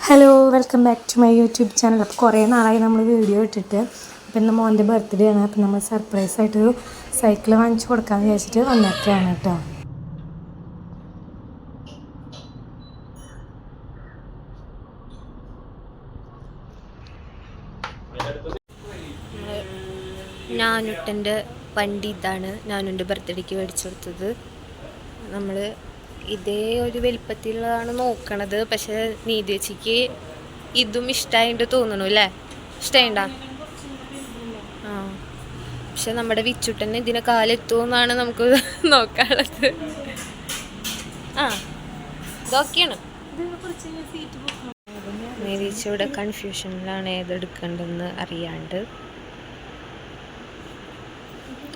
Hello welcome back to my YouTube channel. അപ്പോൾ കുറേ നാളായി നമ്മൾ വീഡിയോ ഇട്ടിട്ട്. അപ്പോൾ ഇന്ന് മോൻ്റെ ബർത്ത്ഡേ ആണ്. അപ്പോൾ നമ്മൾ സർപ്രൈസായിട്ടൊരു സൈക്കിൾ വാങ്ങിച്ചു കൊടുക്കാമെന്ന് വിചാരിച്ചിട്ട് വന്നേക്കാണ് കേട്ടോ. നാനുട്ടൻ്റെ വണ്ടി ഇതാണ്. നാനുൻ്റെ ബർത്ത്ഡേക്ക് മേടിച്ചു കൊടുത്തത്. നമ്മൾ ഇതേ ഒരു വലിപ്പത്തിലുള്ളതാണ് നോക്കണത്. പക്ഷെ നീതിച്ചിക്ക് ഇതും ഇഷ്ടമായിട്ട് തോന്നണു അല്ലേ? ഇഷ്ടമായിണ്ടാ? ആ, പക്ഷെ നമ്മുടെ വിച്ചുട്ടന് ഇതിനെ കാലെത്തുമെന്നാണ് നമുക്ക് നോക്കാനുള്ളത്. ആ, ഇതൊക്കെയാണ്. നീതിച്ചിയുടെ കൺഫ്യൂഷനിലാണ് ഏതെടുക്കണ്ടെന്ന് അറിയാണ്ട്.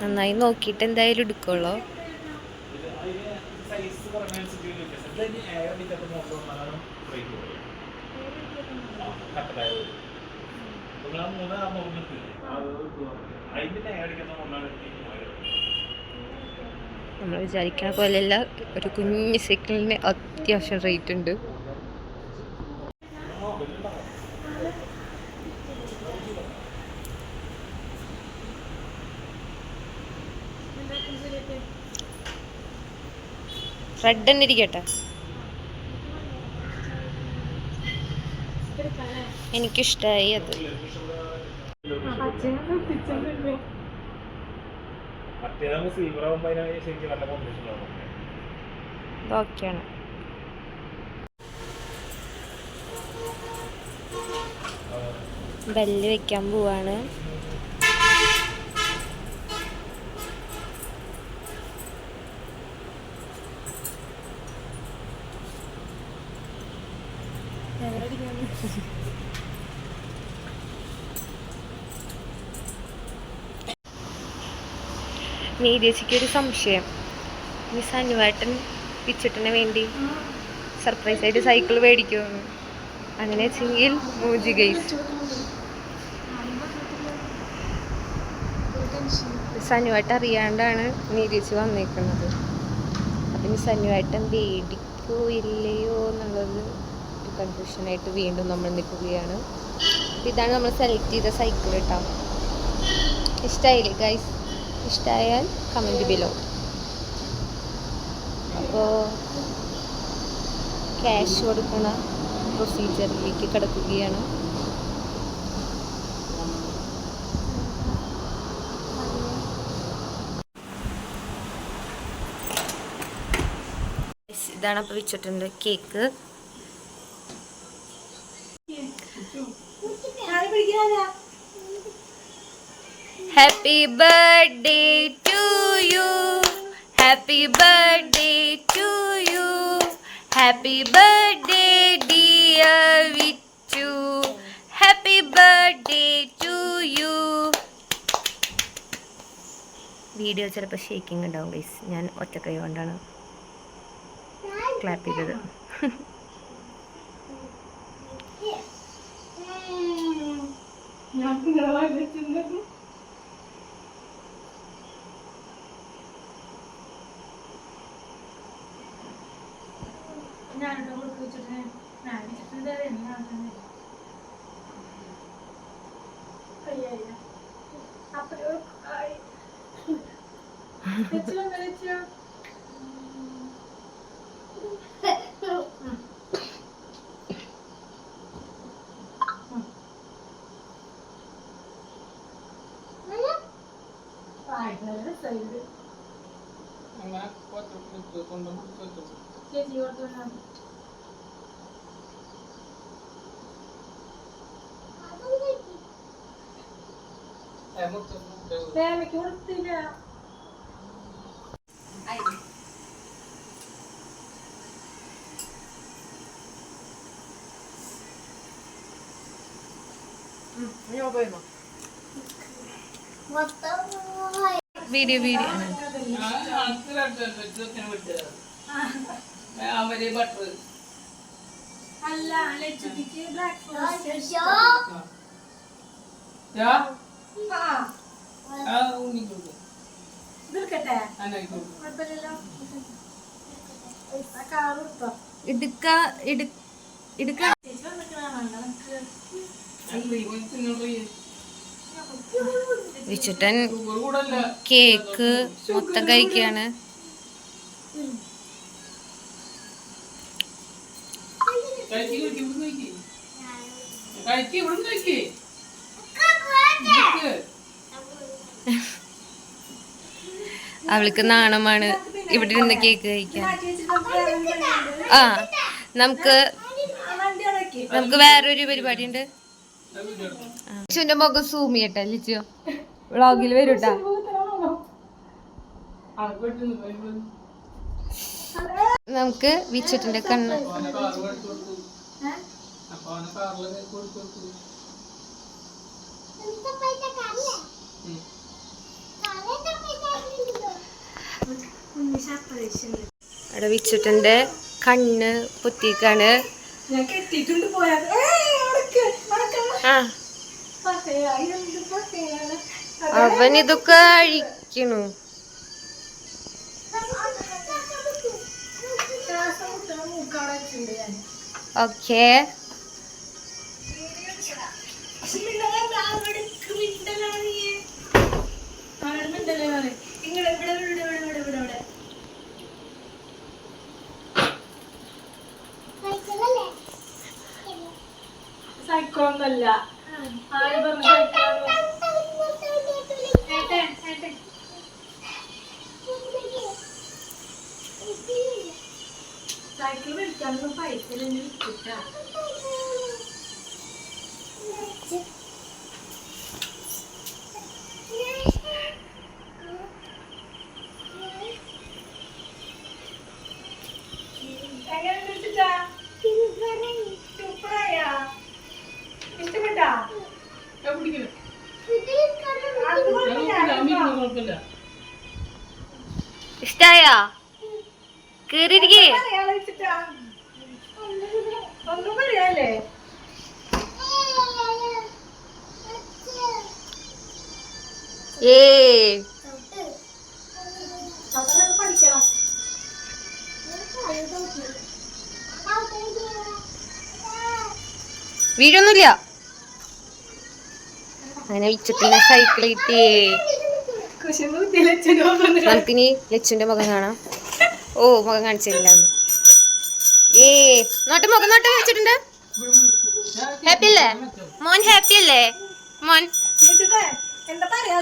നന്നായി നോക്കിയിട്ട് എന്തായാലും എടുക്കുള്ളൂ. നമ്മൾ വിചാരിക്കണ പോലെയല്ല, ഒരു കുഞ്ഞ് സൈക്കിളിന് അത്യാവശ്യം റേറ്റ് ഉണ്ട്. റെഡ് തന്നെ ഇരിക്കട്ടെ. എനിക്കിഷ്ടമായി അത്. ഓക്കെയാണ്. ബെല്ല് വെക്കാൻ പോവാണ്. നീതിയച്ചിക്കൊരു സംശയം, ഈ സനുവേട്ടൻ വിച്ചിട്ടിന് വേണ്ടി സർപ്രൈസായിട്ട് സൈക്കിൾ മേടിക്കുമെന്ന്. അങ്ങനെ വെച്ചെങ്കിൽ മൂജി ഗൈസ്. സനുവേട്ടൻ അറിയാണ്ടാണ് നീതിയച്ചി വന്നേക്കുന്നത്. അപ്പം സനുവേട്ടൻ മേടിക്കോ ഇല്ലയോ എന്നുള്ളത് കൺഫ്യൂഷനായിട്ട് വീണ്ടും നമ്മൾ നിൽക്കുകയാണ്. ഇതാണ് നമ്മൾ സെലക്ട് ചെയ്ത സൈക്കിൾ കേട്ടോ. ഇഷ്ടമായില്ലേ ഗൈസ്? ഇഷ്ടമായാൽ കമൻറ്റ് ബിലോ. അപ്പോൾ ക്യാഷ് കൊടുക്കുന്ന പ്രൊസീജിയറിലേക്ക് കിടക്കുകയാണ്. ഇതാണ് അപ്പോൾ വെച്ചിട്ടുണ്ട് cake. Happy birthday to you. Happy birthday to you. Happy birthday dear Vichu. Happy birthday to you. Video ചിലപ്പോൾ ഷേക്കിംഗ് ഉണ്ടാവും ഗൈസ്. ഞാൻ ഒറ്റക്കൈ കൊണ്ടാണ് ക്ലാപ്പ് ചെയ്തത്. വീഡിയോ വീഡിയോ എടുക്ക വിച്ചുട്ടൻ കേക്ക് മൊത്തം കഴിക്കാണ്. അവൾക്ക് നാണമാണ് ഇവിടെ ഇരുന്ന് കേക്ക് കഴിക്കാൻ. ആ നമുക്ക് വേറൊരു പരിപാടി ഉണ്ട്. ലിച്ചുവിന്റെ മുഖം സൂം ചെയ്യട്ടെ. ലിച്ചു വ്ളോഗിൽ വരൂട്ടാ. നമുക്ക് വിച്ചുട്ടിന്റെ കണ്ണ് അവിടെ വിച്ചുട്ടന്റെ കണ്ണ് പൊത്തിക്കാണ്. അവൻ ഇതൊക്കെ അഴിക്കണു. ഓക്കേ സൈക്കിളൊന്നല്ല. സൈക്കിൾ മേടിക്കാനൊന്നും പൈസ വിൽക്കിട്ടാ. ഇഷ്ടായോ? കേറിയിരിക്കേ. ഒന്നും പറയാല്ലേ? പഠിക്കണം. വീടൊന്നുമില്ല. അങ്ങനെ വിച്ചിട്ടില്ല സൈക്കിൾ കിട്ടിയേ. നമുക്കിനി ലച്ചുന്റെ മുഖം കാണാം. ഓ മുഖം കാണിച്ചില്ല. നോട്ട് മുഖം നോട്ട് വെച്ചിട്ടുണ്ട്. ഹാപ്പി അല്ലേ മോൻ? ഹാപ്പി അല്ലേ മോൻ? എന്താ പറയാ?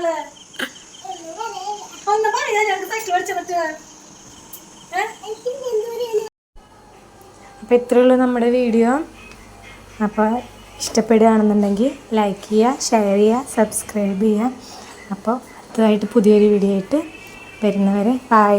ഒന്ന് പറയാ. ഞങ്ങൾക്ക് സൈക്കിൾ പഠിച്ച പറ്റുക. അപ്പോൾ ഇത്രയുള്ളൂ നമ്മുടെ വീഡിയോ. അപ്പോൾ ഇഷ്ടപ്പെടുകയാണെന്നുണ്ടെങ്കിൽ ലൈക്ക് ചെയ്യുക, ഷെയർ ചെയ്യുക, സബ്സ്ക്രൈബ് ചെയ്യുക. അപ്പോൾ അടുത്തതായിട്ട് പുതിയൊരു വീഡിയോ ആയിട്ട് വരുന്നവരെ ബൈ.